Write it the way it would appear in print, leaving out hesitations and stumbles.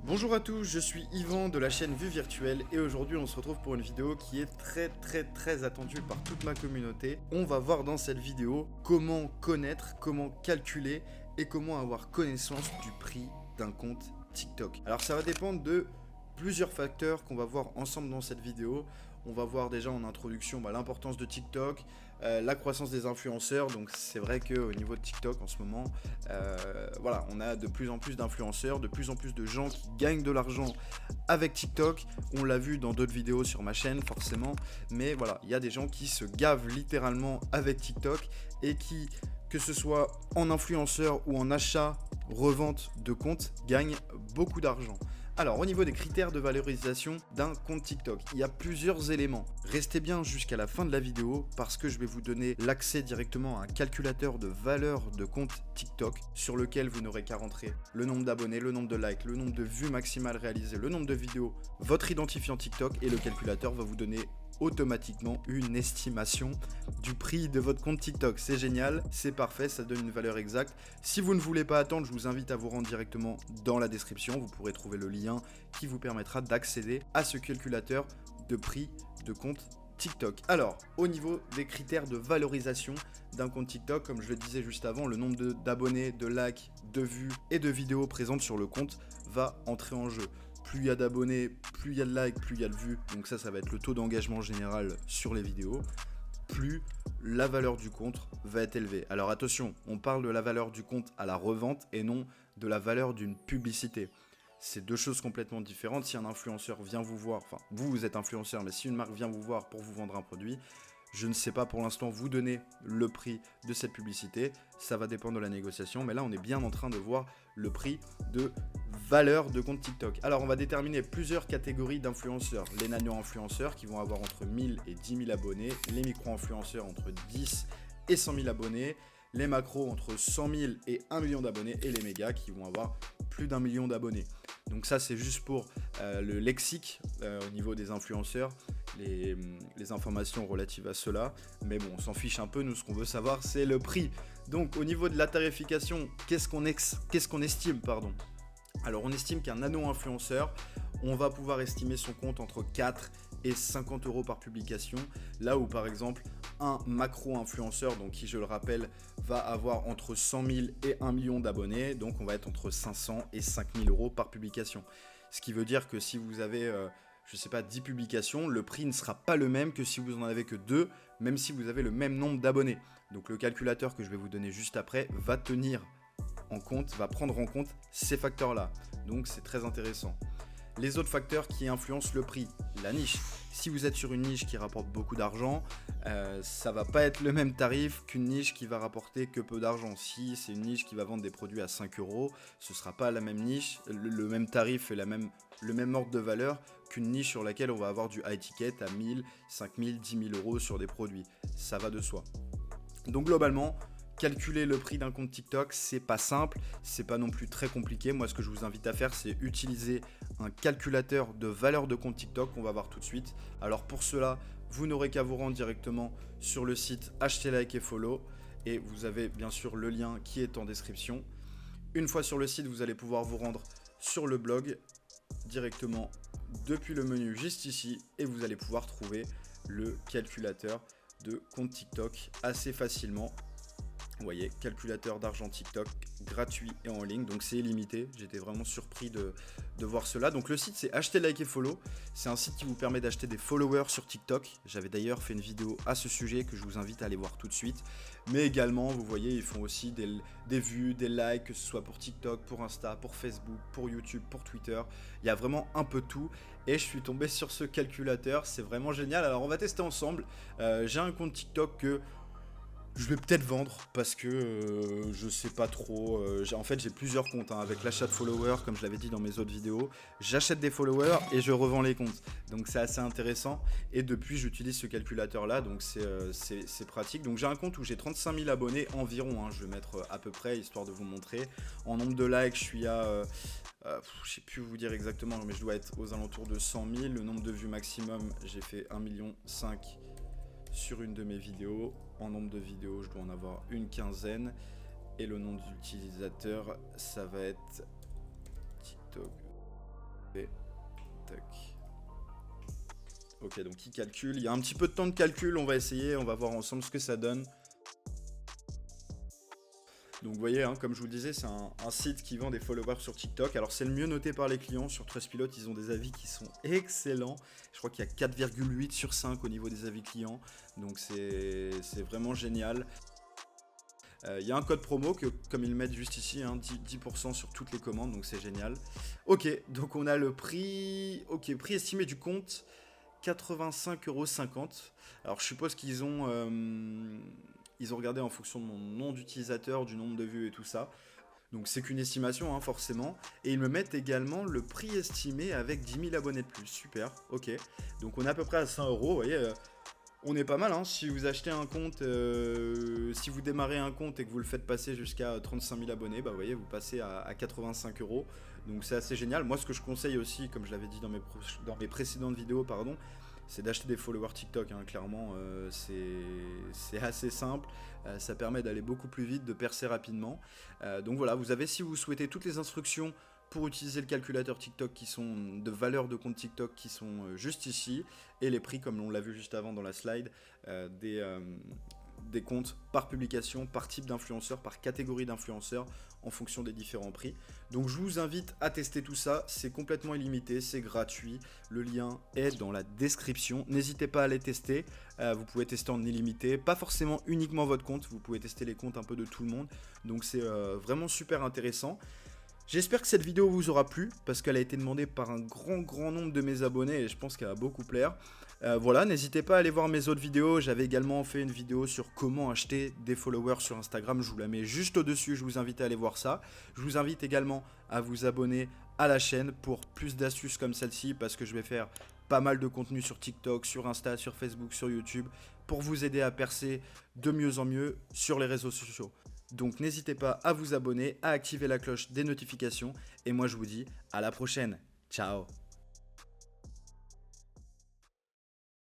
Bonjour à tous, je suis Yvan de la chaîne Vue Virtuelle et aujourd'hui on se retrouve pour une vidéo qui est très attendue par toute ma communauté. On va voir dans cette vidéo comment connaître, comment calculer et comment avoir connaissance du prix d'un compte TikTok. Alors ça va dépendre de plusieurs facteurs qu'on va voir ensemble dans cette vidéo. On va voir déjà en introduction l'importance de TikTok, la croissance des influenceurs. Donc c'est vrai qu'au niveau de TikTok en ce moment, voilà, on a de plus en plus d'influenceurs, de plus en plus de gens qui gagnent de l'argent avec TikTok. On l'a vu dans d'autres vidéos sur ma chaîne forcément, mais voilà, il y a des gens qui se gavent littéralement avec TikTok et qui, que ce soit en influenceur ou en achat, revente de comptes, gagnent beaucoup d'argent. Alors, au niveau des critères de valorisation d'un compte TikTok, il y a plusieurs éléments. Restez bien jusqu'à la fin de la vidéo parce que je vais vous donner l'accès directement à un calculateur de valeur de compte TikTok sur lequel vous n'aurez qu'à rentrer le nombre d'abonnés, le nombre de likes, le nombre de vues maximales réalisées, le nombre de vidéos, votre identifiant TikTok et le calculateur va vous donner automatiquement une estimation du prix de votre compte TikTok. C'est génial, c'est parfait, ça donne une valeur exacte. Si vous ne voulez pas attendre, je vous invite à vous rendre directement dans la description. Vous pourrez trouver le lien qui vous permettra d'accéder à ce calculateur de prix de compte TikTok. Alors, au niveau des critères de valorisation d'un compte TikTok, comme je le disais juste avant, le nombre d'abonnés, de likes, de vues et de vidéos présentes sur le compte va entrer en jeu. Plus il y a d'abonnés, plus il y a de likes, plus il y a de vues. Donc ça va être le taux d'engagement général sur les vidéos. Plus la valeur du compte va être élevée. Alors attention, on parle de la valeur du compte à la revente et non de la valeur d'une publicité. C'est deux choses complètement différentes. Si un influenceur vient vous voir, enfin vous êtes influenceur, mais si une marque vient vous voir pour vous vendre un produit, je ne sais pas pour l'instant vous donner le prix de cette publicité, ça va dépendre de la négociation, mais là on est bien en train de voir le prix de valeur de compte TikTok. Alors on va déterminer plusieurs catégories d'influenceurs. Les nano-influenceurs qui vont avoir entre 1000 et 10 000 abonnés, les micro-influenceurs entre 10 et 100 000 abonnés, les macros entre 100 000 et 1 million d'abonnés et les mégas qui vont avoir plus d'1 million d'abonnés. Donc ça c'est juste pour le lexique au niveau des influenceurs, les informations relatives à cela, mais bon on s'en fiche un peu, nous ce qu'on veut savoir c'est le prix. Donc au niveau de la tarification, qu'est-ce qu'on estime pardon. Alors on estime qu'un nano-influenceur, on va pouvoir estimer son compte entre 4 et 50 euros par publication, là où par exemple un macro-influenceur, donc qui je le rappelle va avoir entre 100 000 et 1 million d'abonnés, donc on va être entre 500 et 5 000 euros par publication. Ce qui veut dire que si vous avez, je sais pas, 10 publications, le prix ne sera pas le même que si vous en avez que 2, même si vous avez le même nombre d'abonnés. Donc le calculateur que je vais vous donner juste après va tenir en compte, va prendre en compte ces facteurs-là. Donc c'est très intéressant. Les autres facteurs qui influencent le prix, la niche. Si vous êtes sur une niche qui rapporte beaucoup d'argent, ça va pas être le même tarif qu'une niche qui va rapporter que peu d'argent. Si c'est une niche qui va vendre des produits à 5 euros, ce sera pas la même niche, le même tarif et le même ordre de valeur qu'une niche sur laquelle on va avoir du high ticket à 1000, 5000, 10 000 euros sur des produits. Ça va de soi. Donc globalement, calculer le prix d'un compte TikTok, c'est pas simple, c'est pas non plus très compliqué. Moi, ce que je vous invite à faire, c'est utiliser un calculateur de valeur de compte TikTok qu'on va voir tout de suite. Alors pour cela, vous n'aurez qu'à vous rendre directement sur le site acheter, like et follow et vous avez bien sûr le lien qui est en description. Une fois sur le site, vous allez pouvoir vous rendre sur le blog directement depuis le menu juste ici et vous allez pouvoir trouver le calculateur de compte TikTok assez facilement. Vous voyez, calculateur d'argent TikTok gratuit et en ligne, donc c'est illimité. J'étais vraiment surpris de voir cela. Donc le site c'est acheter, like et follow. C'est un site qui vous permet d'acheter des followers sur TikTok. J'avais d'ailleurs fait une vidéo à ce sujet que je vous invite à aller voir tout de suite. Mais également, vous voyez, ils font aussi des vues, des likes, que ce soit pour TikTok, pour Insta, pour Facebook, pour YouTube, pour Twitter. Il y a vraiment un peu tout. Et je suis tombé sur ce calculateur, c'est vraiment génial. Alors on va tester ensemble. J'ai un compte TikTok que je vais peut-être vendre parce que je sais pas trop. En fait, j'ai plusieurs comptes avec l'achat de followers, comme je l'avais dit dans mes autres vidéos. J'achète des followers et je revends les comptes. Donc c'est assez intéressant. Et depuis, j'utilise ce calculateur-là, donc c'est pratique. Donc j'ai un compte où j'ai 35 000 abonnés environ. Je vais mettre à peu près, histoire de vous montrer. En nombre de likes, je suis à... je sais plus vous dire exactement, mais je dois être aux alentours de 100 000. Le nombre de vues maximum, j'ai fait 1,5 million sur une de mes vidéos. En nombre de vidéos, je dois en avoir une quinzaine. Et le nom d'utilisateur, ça va être TikTok. Et tac. Ok, donc il calcule. Il y a un petit peu de temps de calcul. On va essayer. On va voir ensemble ce que ça donne. Donc vous voyez, hein, comme je vous le disais, c'est un site qui vend des followers sur TikTok. Alors c'est le mieux noté par les clients. Sur Trustpilot, ils ont des avis qui sont excellents. Je crois qu'il y a 4,8 sur 5 au niveau des avis clients. Donc c'est vraiment génial. Il y a un code promo que, comme ils le mettent juste ici, hein, 10% sur toutes les commandes, donc c'est génial. Ok, donc on a le prix, prix estimé du compte, 85,50 €. Alors je suppose qu'ils ont, ils ont regardé en fonction de mon nom d'utilisateur, du nombre de vues et tout ça. Donc c'est qu'une estimation, hein, forcément. Et ils me mettent également le prix estimé avec 10 000 abonnés de plus. Super, ok. Donc on est à peu près à 100 €, vous voyez. On est pas mal, hein. Si vous achetez un compte, si vous démarrez un compte et que vous le faites passer jusqu'à 35 000 abonnés, bah vous voyez, vous passez à 85 €. Donc c'est assez génial. Moi, ce que je conseille aussi, comme je l'avais dit dans mes précédentes vidéos, pardon, c'est d'acheter des followers TikTok, hein. Clairement, c'est assez simple. Ça permet d'aller beaucoup plus vite, de percer rapidement. Donc voilà, vous avez, si vous souhaitez, toutes les instructions pour utiliser le calculateur TikTok qui sont de valeur de compte TikTok qui sont juste ici, et les prix comme on l'a vu juste avant dans la slide des comptes par publication, par type d'influenceur, par catégorie d'influenceur en fonction des différents prix. Donc je vous invite à tester tout ça, c'est complètement illimité, c'est gratuit, le lien est dans la description, n'hésitez pas à les tester, vous pouvez tester en illimité, pas forcément uniquement votre compte, vous pouvez tester les comptes un peu de tout le monde, donc c'est vraiment super intéressant. J'espère que cette vidéo vous aura plu, parce qu'elle a été demandée par un grand nombre de mes abonnés et je pense qu'elle va beaucoup plaire. Voilà, n'hésitez pas à aller voir mes autres vidéos. J'avais également fait une vidéo sur comment acheter des followers sur Instagram. Je vous la mets juste au-dessus, je vous invite à aller voir ça. Je vous invite également à vous abonner à la chaîne pour plus d'astuces comme celle-ci, parce que je vais faire pas mal de contenu sur TikTok, sur Insta, sur Facebook, sur YouTube, pour vous aider à percer de mieux en mieux sur les réseaux sociaux. Donc n'hésitez pas à vous abonner, à activer la cloche des notifications. Et moi je vous dis à la prochaine. Ciao.